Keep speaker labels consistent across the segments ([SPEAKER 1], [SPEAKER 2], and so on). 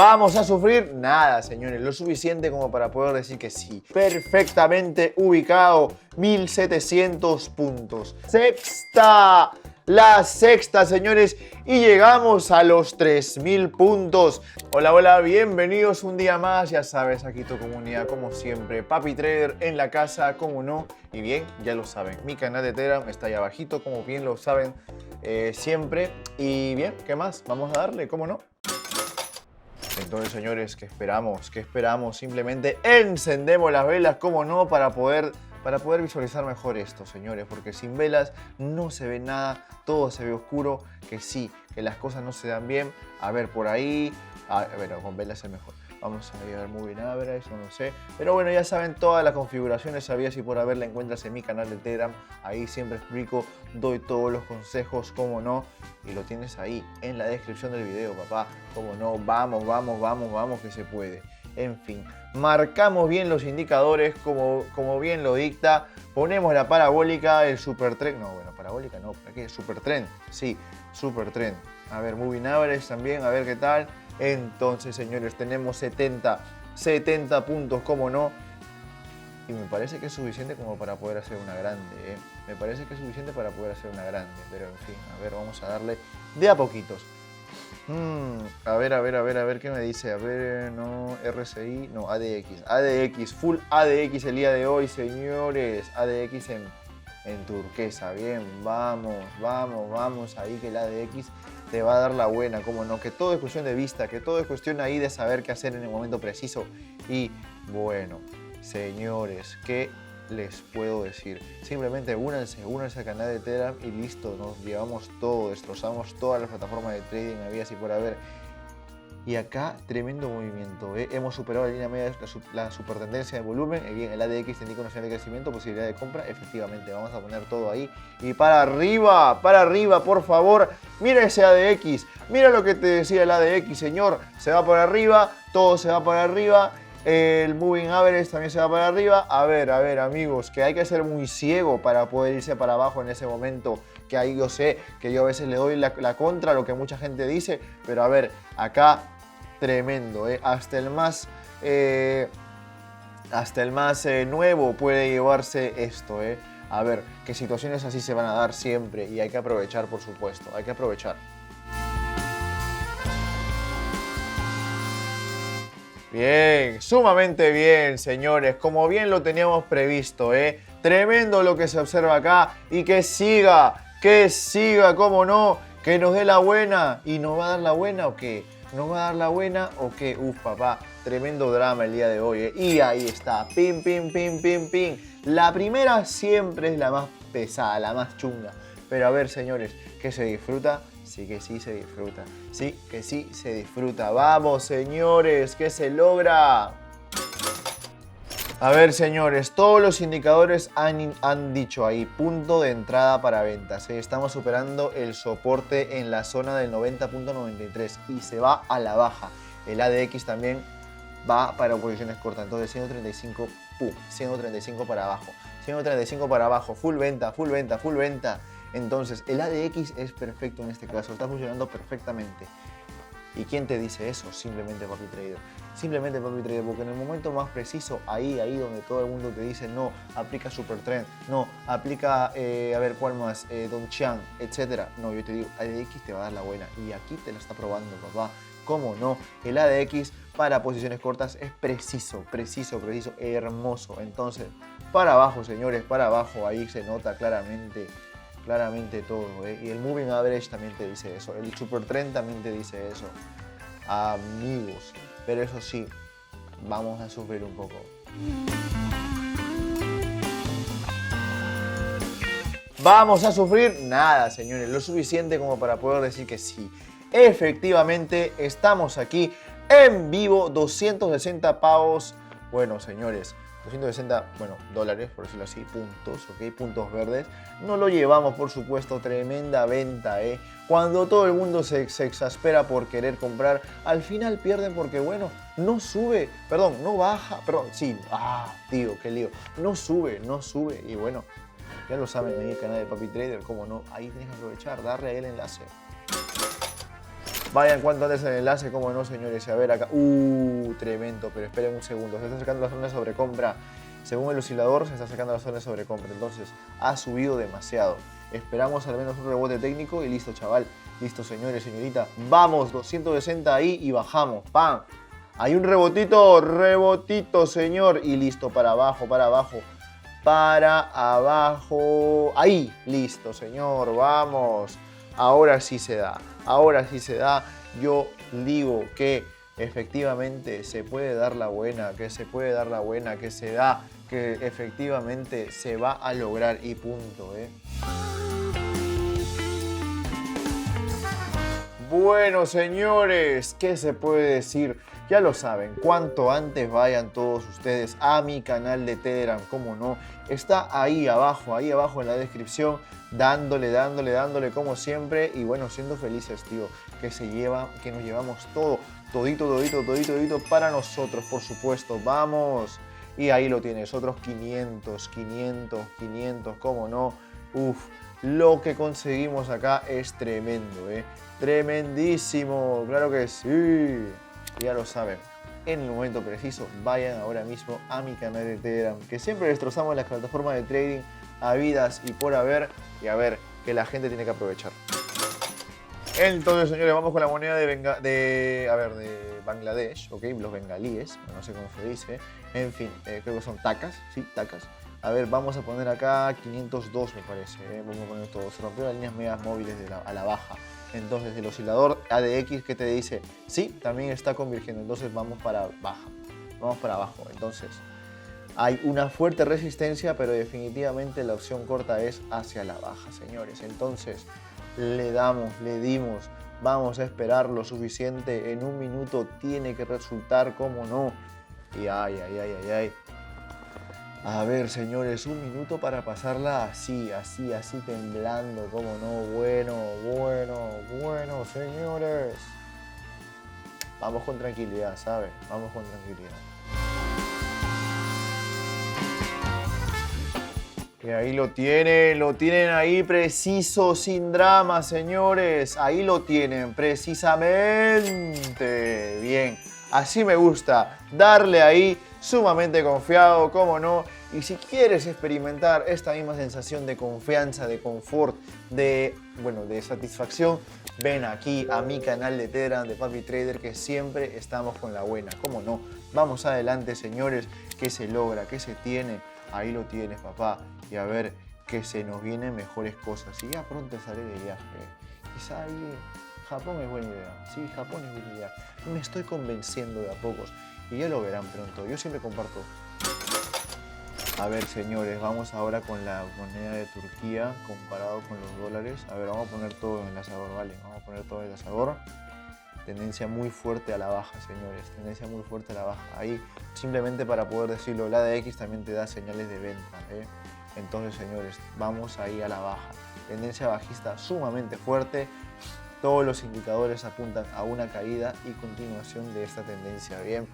[SPEAKER 1] ¿Vamos a sufrir? Nada, señores, lo suficiente como para poder decir que sí. Perfectamente ubicado, 1700 puntos. Sexta, la sexta, señores, y llegamos a los 3000 puntos. Hola, hola, bienvenidos un día más. Ya sabes, aquí tu comunidad, como siempre. Papi Trader en la casa, como no. Y bien, ya lo saben, mi canal de Telegram está ahí abajito, como bien lo saben siempre. Y bien, ¿qué más? Vamos a darle, ¿cómo no? Entonces, señores, ¿qué esperamos? ¿Qué esperamos? Simplemente encendemos las velas, como no, para poder visualizar mejor esto, señores, porque sin velas no se ve nada, todo se ve oscuro, que sí, que las cosas no se dan bien. A ver, por ahí, bueno, con velas es mejor. Vamos a ver Moving Average, no sé. Pero bueno, ya saben, todas las configuraciones sabías y por haber la encuentras en mi canal de Telegram. Ahí siempre explico, doy todos los consejos, como no. Y lo tienes ahí, en la descripción del video, papá. Como no, vamos, vamos, vamos, vamos, que se puede. En fin, marcamos bien los indicadores como bien lo dicta. Ponemos la parabólica, el super trend. No, bueno, parabólica no, ¿para qué? Super trend, sí, super trend. A ver, Moving Average también, a ver qué tal. Entonces, señores, tenemos 70 puntos, como no. Y me parece que es suficiente como para poder hacer una grande, ¿eh? Me parece que es suficiente para poder hacer una grande. Pero, en fin, a ver, vamos a darle de a poquitos. A ver, ¿qué me dice? A ver, no, RSI, no, ADX. ADX, full ADX el día de hoy, señores. ADX en turquesa, bien, vamos, ahí que el ADX te va a dar la buena, como no, que todo es cuestión de vista, que todo es cuestión ahí de saber qué hacer en el momento preciso. Y bueno, señores, ¿qué les puedo decir? Simplemente únanse al canal de Telegram y listo, nos llevamos todo, destrozamos todas las plataformas de trading, había así por haber. Y acá, tremendo movimiento, ¿eh? Hemos superado la línea media, la supertendencia de volumen. Bien, el ADX te indica una señal de crecimiento, posibilidad de compra. Efectivamente, vamos a poner todo ahí. Y para arriba, por favor. Mira ese ADX, mira lo que te decía el ADX, señor. Se va para arriba, todo se va para arriba. El Moving Average también se va para arriba. A ver, amigos, que hay que ser muy ciego para poder irse para abajo en ese momento. Que ahí yo sé que yo a veces le doy la contra a lo que mucha gente dice. Pero a ver, acá tremendo, ¿eh? Hasta el más nuevo puede llevarse esto, ¿eh? A ver, que situaciones así se van a dar siempre y hay que aprovechar, por supuesto, hay que aprovechar. Bien, sumamente bien, señores, como bien lo teníamos previsto, ¿eh? Tremendo lo que se observa acá y que siga, cómo no, que nos dé la buena. ¿Y nos va a dar la buena o qué? ¿Nos va a dar la buena o qué? Uf, papá, tremendo drama el día de hoy, ¿eh? Y ahí está, pim. La primera siempre es la más pesada, la más chunga. Pero a ver, señores, ¿qué se disfruta? Sí que sí se disfruta. Sí que sí se disfruta. Vamos, señores, que se logra. A ver, señores, todos los indicadores han dicho ahí, punto de entrada para ventas. Estamos superando el soporte en la zona del 90.93 y se va a la baja. El ADX también va para posiciones cortas, entonces 135, ¡pum! 135 para abajo. 135 para abajo, full venta. Entonces, el ADX es perfecto en este caso, está funcionando perfectamente. ¿Y quién te dice eso? Simplemente Papi Trader. Simplemente Papi Trader, porque en el momento más preciso, ahí donde todo el mundo te dice no, aplica Super Trend, no, aplica, a ver, ¿cuál más? Don Chiang, etc. No, yo te digo, ADX te va a dar la buena y aquí te la está probando, papá. ¿Cómo no? El ADX para posiciones cortas es preciso, hermoso. Entonces, para abajo, señores, para abajo, ahí se nota claramente todo, ¿eh? Y el Moving Average también te dice eso, el Super Trend también te dice eso, amigos. Pero eso sí, vamos a sufrir un poco. ¿Vamos a sufrir? Nada, señores, lo suficiente como para poder decir que sí. Efectivamente, estamos aquí en vivo, 260 pavos. Bueno, señores, 260, bueno, dólares, por decirlo así, puntos, ¿ok? Puntos verdes. No lo llevamos, por supuesto, tremenda venta, ¿eh? Cuando todo el mundo se exaspera por querer comprar, al final pierden porque, bueno, no sube, perdón, no baja, perdón, sí, tío, qué lío. No sube, y bueno, ya lo saben ahí el canal de Papi Trader, como no, ahí tienes que aprovechar, darle ahí el enlace. Vayan cuanto antes el enlace, como no, señores. A ver acá. Tremendo, pero esperen un segundo. Se está acercando la zona de sobrecompra. Según el oscilador, se está acercando la zona de sobrecompra. Entonces, ha subido demasiado. Esperamos al menos un rebote técnico y listo, chaval. Listo, señores, señorita. Vamos, 260 ahí y bajamos. ¡Pam! Hay un rebotito, señor. Y listo, para abajo, para abajo. Para abajo. Ahí, listo, señor. Vamos. Ahora sí se da. Ahora sí se da. Yo digo que efectivamente se puede dar la buena, que se puede dar la buena, que se da, que efectivamente se va a lograr y punto, Bueno, señores, ¿qué se puede decir? Ya lo saben, cuanto antes vayan todos ustedes a mi canal de Telegram, como no, está ahí abajo en la descripción, dándole como siempre y bueno, siendo felices, tío, que nos llevamos todito para nosotros, por supuesto, vamos. Y ahí lo tienes, otros 500, como no, lo que conseguimos acá es tremendo, tremendísimo, claro que sí. Ya lo saben, en el momento preciso, vayan ahora mismo a mi canal de Telegram, que siempre destrozamos las plataformas de trading habidas y por haber, y a ver, que la gente tiene que aprovechar. Entonces, señores, vamos con la moneda de Bangladesh, ¿ok? Los bengalíes, no sé cómo se dice. En fin, creo que son tacas, sí, tacas. A ver, vamos a poner acá 502, me parece. Vamos a poner todo. Se rompió las líneas medias móviles a la baja. Entonces, el oscilador ADX que te dice, sí, también está convirtiendo. Entonces, vamos para baja. Vamos para abajo. Entonces, hay una fuerte resistencia, pero definitivamente la opción corta es hacia la baja, señores. Entonces, le dimos. Vamos a esperar lo suficiente. En un minuto tiene que resultar, como no. Y ay. A ver, señores, un minuto para pasarla así, temblando, como no, bueno, señores. Vamos con tranquilidad, ¿sabes? Vamos con tranquilidad. Y ahí lo tienen ahí preciso, sin drama, señores. Ahí lo tienen, precisamente. Bien, así me gusta, darle ahí sumamente confiado, cómo no. Y si quieres experimentar esta misma sensación de confianza, de confort, de satisfacción, ven aquí a mi canal de Telegram de Papi Trader, que siempre estamos con la buena, cómo no. Vamos adelante, señores, que se logra, que se tiene. Ahí lo tienes, papá. Y a ver, que se nos vienen mejores cosas. Y ya pronto sale de viaje. Quizá ahí Japón es buena idea. Sí, Japón es buena idea. Me estoy convenciendo de a pocos. Y ya lo verán pronto. Yo siempre comparto. A ver, señores, vamos ahora con la moneda de Turquía comparado con los dólares. A ver, vamos a poner todo en el asador, ¿vale? Vamos a poner todo en el asador. Tendencia muy fuerte a la baja, señores. Tendencia muy fuerte a la baja. Ahí, simplemente para poder decirlo, el ADX también te da señales de venta, Entonces, señores, vamos ahí a la baja. Tendencia bajista sumamente fuerte. Todos los indicadores apuntan a una caída y continuación de esta tendencia, ¿bien?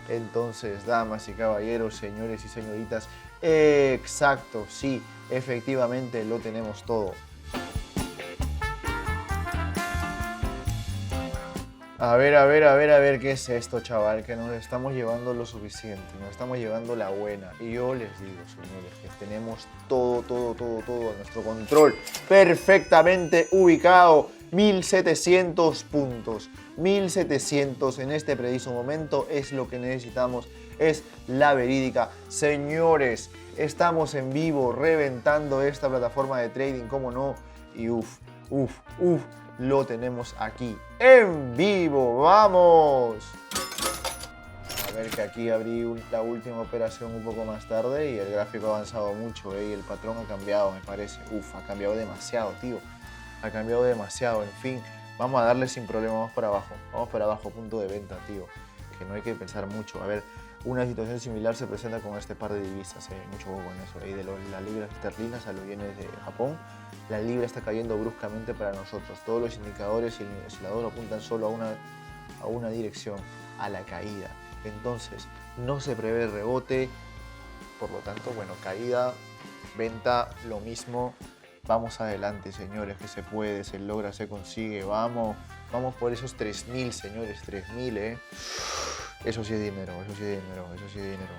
[SPEAKER 1] Entonces, damas y caballeros, señores y señoritas, exacto, sí, efectivamente lo tenemos todo. A ver, ¿qué es esto, chaval? Que nos estamos llevando lo suficiente, nos estamos llevando la buena. Y yo les digo, señores, que tenemos todo a nuestro control, perfectamente ubicado. 1700 puntos, 1700 en este preciso momento es lo que necesitamos, es la verídica. Señores, estamos en vivo, reventando esta plataforma de trading, cómo no, y lo tenemos aquí, en vivo, ¡vamos! A ver que aquí abrí la última operación un poco más tarde y el gráfico ha avanzado mucho, y el patrón ha cambiado, me parece, ha cambiado demasiado, tío. Ha cambiado demasiado, en fin, vamos a darle sin problema, vamos para abajo, punto de venta, tío, que no hay que pensar mucho. A ver, una situación similar se presenta con este par de divisas, mucho ojo con eso, de las libras esterlinas a los yenes de Japón. La libra está cayendo bruscamente para nosotros, todos los indicadores y el oscilador apuntan solo a una dirección, a la caída. Entonces, no se prevé rebote, por lo tanto, bueno, caída, venta, lo mismo. Vamos adelante, señores, que se puede, se logra, se consigue. Vamos, vamos por esos 3.000, señores, 3.000, ¿eh? Eso sí es dinero, eso sí es dinero, eso sí es dinero.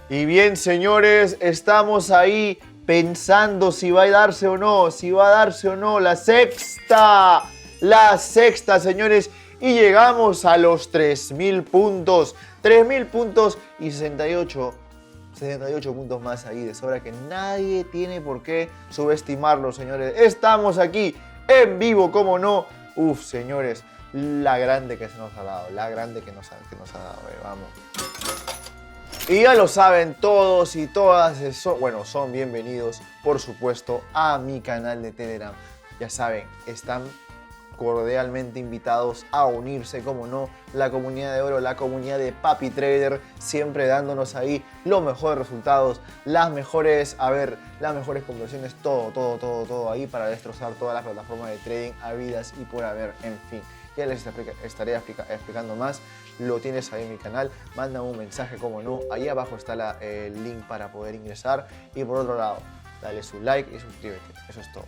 [SPEAKER 1] Y bien, señores, estamos ahí pensando si va a darse o no, si va a darse o no la sexta, señores. Y llegamos a los 3.000 puntos, 3.000 puntos y 68 puntos más ahí de sobra que nadie tiene por qué subestimarlo, señores. Estamos aquí en vivo, como no. Uf, señores, la grande que se nos ha dado, la grande que nos ha dado, vamos. Y ya lo saben todos y todas, son bienvenidos, por supuesto, a mi canal de Telegram. Ya saben, están cordialmente invitados a unirse, como no, la comunidad de oro, la comunidad de Papi Trader, siempre dándonos ahí los mejores resultados, las mejores conversiones, todo ahí para destrozar todas las plataformas de trading habidas y por haber, en fin. Ya les estaré explicando más, lo tienes ahí en mi canal, manda un mensaje, como no, ahí abajo está el link para poder ingresar y por otro lado, dale su like y suscríbete, eso es todo.